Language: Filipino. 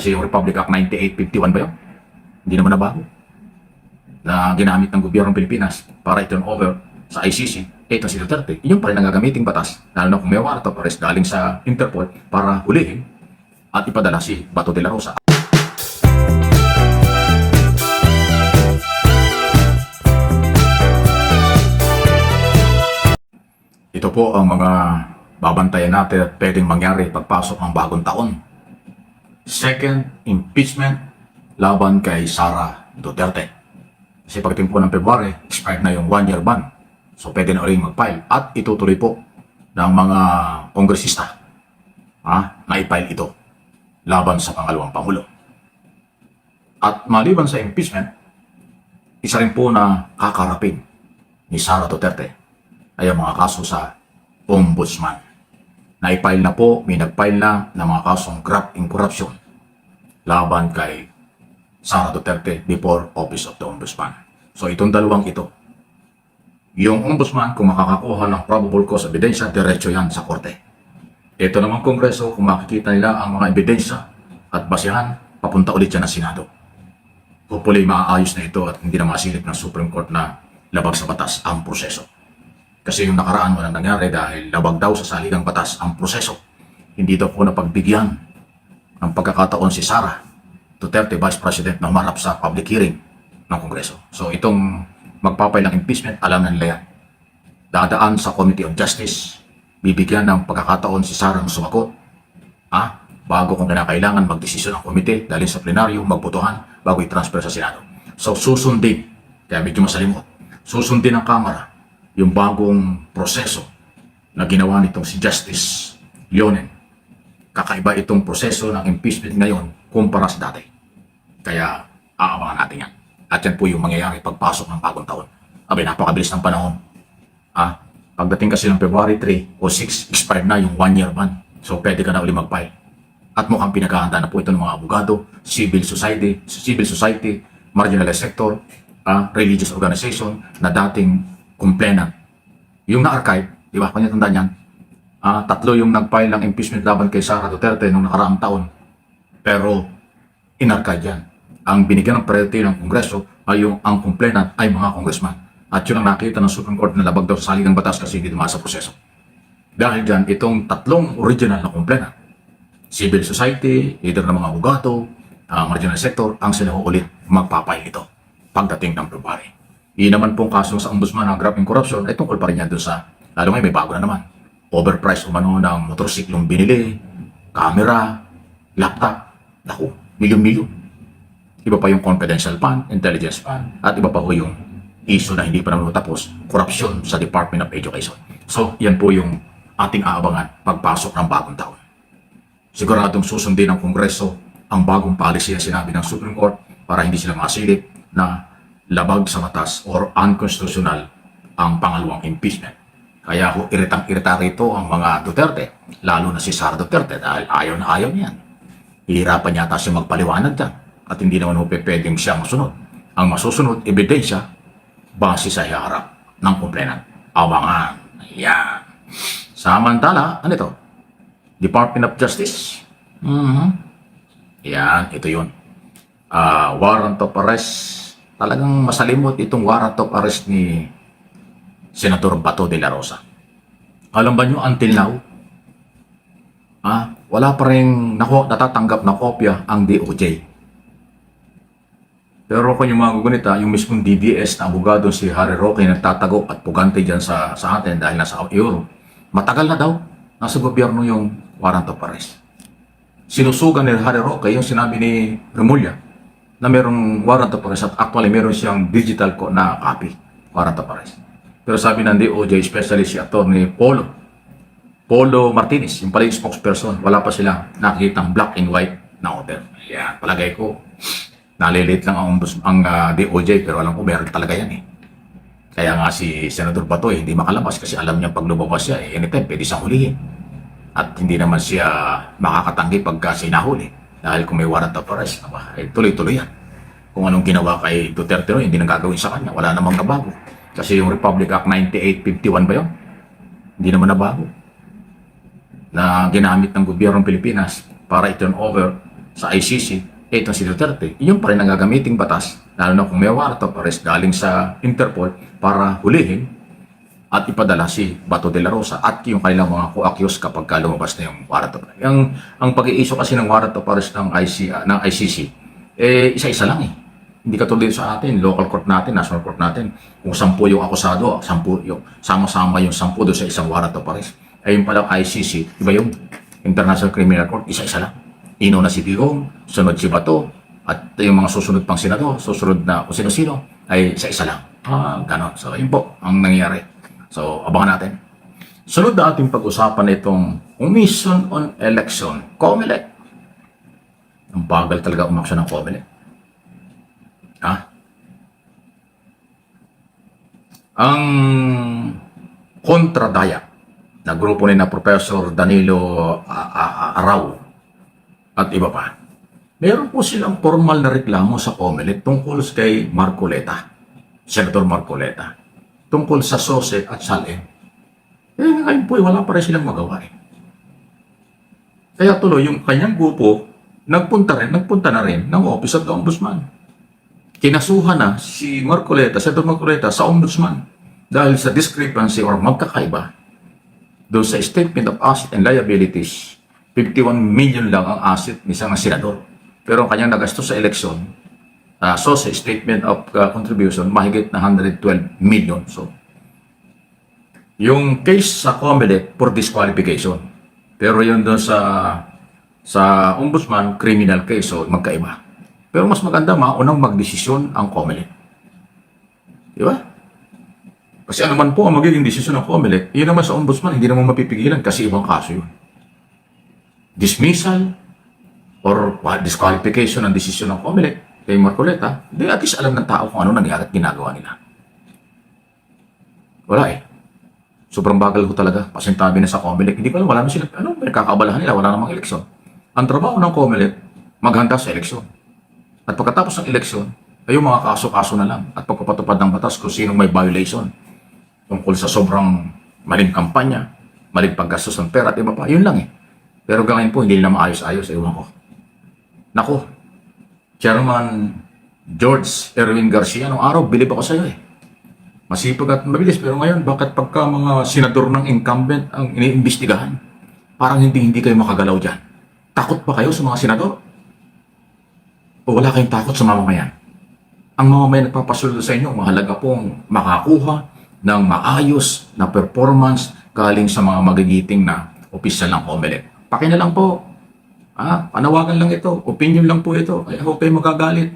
Kasi yung Republic Act 9851 ba yun? Hindi naman nabago. Na ginamit ng gobyernong Pilipinas para i-turn over sa ICC, ito si Duterte. Yun pa rin ang gagamiting batas, lalo na kung may warrant of arrest galing sa Interpol para hulihin at ipadala si Bato de la Rosa. Ito po ang mga babantayan natin at pwedeng mangyari pagpasok ng bagong taon. Second impeachment laban kay Sara Duterte. Kasi pagdating po ng February, expired na yung 1-year ban. So pwede na ulit mag-file at itutuloy po ng mga kongresista na i-file ito laban sa pangalawang Pangulo. At maliban sa impeachment, isa rin po na kakarapin ni Sara Duterte ay ang mga kaso sa Ombudsman. Na-file na po, may nag-file na ng mga kasong graft and corruption laban kay Sara Duterte before Office of the Ombudsman. So itong dalawang ito, yung Ombudsman kung makakakuha ng probable cause ebidensya, diretso yan sa korte. Ito naman Kongreso, kung makikita nila ang mga ebidensya at basihan, papunta ulit yan ng Senado. Hopefully maaayos na ito at hindi na masilip ng Supreme Court na labag sa batas ang proseso. Kasi yung nakaraan walang nangyari dahil labag daw sa saligang batas ang proseso. Hindi daw po napagbigyan ng pagkakataon si Sara Duterte, Vice President, na humarap sa public hearing ng Kongreso. So itong magpapay ng impeachment, alam na nila yan. Dadaan sa Committee on Justice, bibigyan ng pagkakataon si Sara na sumagot, bago kung kinakailangan magdesisyon ng komite, dahil sa plenaryo, magbotohan, bago i-transfer sa Senado. So susundin, kaya medyo masalimot, susundin ng Kamara yung bagong proseso na ginawa nitong si Justice Leonen. Kakaiba itong proseso ng impeachment ngayon kumpara sa dati. Kaya aabangan natin yan. At yan po yung mangyayari pagpasok ng bagong taon. Abay, napakabilis ng panahon. Pagdating kasi ng February 3 o 6, expired na yung 1-year ban. So pwede ka na uli mag-file. At mukhang pinagkahanda na po ito ng mga abogado, civil society, marginalized sector, religious organization na dating complainant. Yung na-archive, di ba? Kanya tandaan yan. Tatlo yung nag-file ng impeachment laban kay Sara Duterte noong nakaraang taon. Pero in-archive yan. Ang binigyan ng priority ng Kongreso ay ang complainant ay mga congressman. At yun ang nakita ng Supreme Court na labag daw sa saligang batas kasi hindi dumaan sa proseso. Dahil dyan, itong tatlong original na complainant, civil society, leader ng mga abogado, marginal sector, ang sila ulit magpapile ito pagdating ng February. Iyon naman pong kaso sa Ombudsman ng graft and corruption ay tungkol pa rin yan doon sa, lalo ngayon may bago na naman, overpriced umano ng motorsiklong binili, camera, laptop, naku, milyon-milyon. Iba pa yung confidential fund, intelligence fund, at iba pa po yung issue na hindi pa naman tapos, corruption sa Department of Education. So, yan po yung ating aabangan pagpasok ng bagong taon. Siguradong susundin ng Kongreso ang bagong policy na sinabi ng Supreme Court para hindi sila masilip na labag sa batas or unconstitutional ang pangalawang impeachment. Kaya iritang-irita rito ang mga Duterte, lalo na si Sara Duterte dahil ayaw na ayaw niyan. Hihirapan yata siya magpaliwanag dyan at hindi naman pwedeng siya masunod. Ang masusunod, ebidensya, base sa hiharap ng complainant. Abangan. Ayan. Samantala, ano ito? Department of Justice. Yan, ito yun. Warrant of arrest. Talagang masalimot itong warrant of arrest ni Senator Bato de la Rosa. Alam ba nyo, until now, wala pa rin natatanggap na kopya ang DOJ. Pero kung yung mga gugunita, yung mismong DDS na abogado si Harry Roque nagtatago at pugante dyan sa atin dahil nasa Europe, matagal na daw nasa gobyerno yung warrant of arrest. Sinusugan ni Harry Roque yung sinabi ni Remulla na merong warrant of arrest at actually meron siyang digital na copy, warrant of arrest. Pero sabi ng DOJ, especially si Attorney Polo Martinez, yung pala yung spokesperson, wala pa silang nakikitang black and white na order. Yan, palagay ko, nalilit lang ang DOJ, pero alam ko meron talaga yan eh. Kaya nga si Senator Bato hindi makalabas kasi alam niya pag lumabas siya, anytime pwede siyang hulihin. At hindi naman siya makakatanggi pagka sinahuli. Dahil kung may warrant of arrest, tuloy-tuloy yan. Kung anong ginawa kay Duterte, hindi nang gagawin sa kanya. Wala namang nabago. Kasi yung Republic Act 9851 ba yun? Hindi naman nabago. Na ginamit ng gobyernong Pilipinas para i-turn over sa ICC, itong si Duterte, yun pa rin ang gagamiting batas, lalo na kung may warrant of arrest galing sa Interpol para hulihin at ipadala si Bato de la Rosa at yung kanilang mga co-accused kapag lumabas na yung warrant of arrest. Ang pag-i-issue kasi ng warrant of arrest ng ICC, isa-isa lang eh. Hindi katulad sa atin, local court natin, national court natin, kung 10 yung akusado, 10 yung sama-sama yung 10 doon sa isang warrant of arrest. Ay yung palang ICC, iba yung International Criminal Court, isa-isa lang. Ino na si Digong, sunod si Bato, at yung mga susunod pang senador, susunod na kung sino-sino, ay isa-isa lang. Ganon. So, yun po ang nangyayari. So, abangan natin. Sunod na ating pag-usapan itong Commission on Election, COMELEC. Ang bagal talaga umaksyon ng COMELEC. Ang kontradaya na grupo ni na Professor Danilo Arao at iba pa, meron po silang formal na reklamo sa COMELEC tungkol kay Marcoleta, Senator Marcoleta, tungkol sa SOSE at SALN. Ngayon po, wala pa rin silang magawa eh. Kaya tuloy, yung kanyang grupo, nagpunta na rin ng Office of the Ombudsman. Kinasuhan na si Marcoleta, Senator Marcoleta, sa Ombudsman dahil sa discrepancy or magkakaiba doon sa Statement of Asset and Liabilities. 51 million lang ang asset ni isang senador. Pero ang kanyang nagastos sa eleksyon, so sa Statement of Contribution, mahigit na 112 million. So, yung case sa COMELEC for disqualification. Pero yun doon sa Ombudsman, criminal case, so magkaiba. Pero mas maganda maunang magdesisyon ang COMELEC. Di ba? Kasi ano man po ang magiging desisyon ng COMELEC, yun naman sa Ombudsman, hindi naman mapipigilan kasi ibang kaso yun. Dismissal or disqualification ng desisyon ng COMELEC kay Marcoleta, di at least alam ng tao kung ano nangyari at ginagawa nila. Wala eh. Sobrang bagal ko talaga. Pasintabi na sa COMELEC. Hindi ko alam, wala na sila. Ano, kakabalahan nila, wala namang eleksyon. Ang trabaho ng COMELEC, maghanda sa eleksyon. At pagkatapos ng eleksyon, ay yung mga kaso-kaso na lang. At pagpapatupad ng batas kung sinong may violation tungkol sa sobrang maling kampanya, maling paggastos ng pera at iba pa. Yun lang eh. Pero ngayon po, hindi nila maayos-ayos. Ewan ko. Nako, Chairman George Erwin Garcia, nung araw, bilib ako sa iyo eh. Masipag at mabilis. Pero ngayon, bakit pagka mga senador ng incumbent ang iniimbestigahan? Parang hindi kayo makagalaw dyan. Takot pa kayo sa mga senador? O wala kayong takot sa mamamayan? Ang mamamayan nagpapasuldo sa inyo, mahalaga pong makakuha ng maayos na performance galing sa mga magigiting na opisyal ng COMELEC. Paki na lang po. Panawagan lang ito. Opinion lang po ito. Kaya huwag kayo magagalit.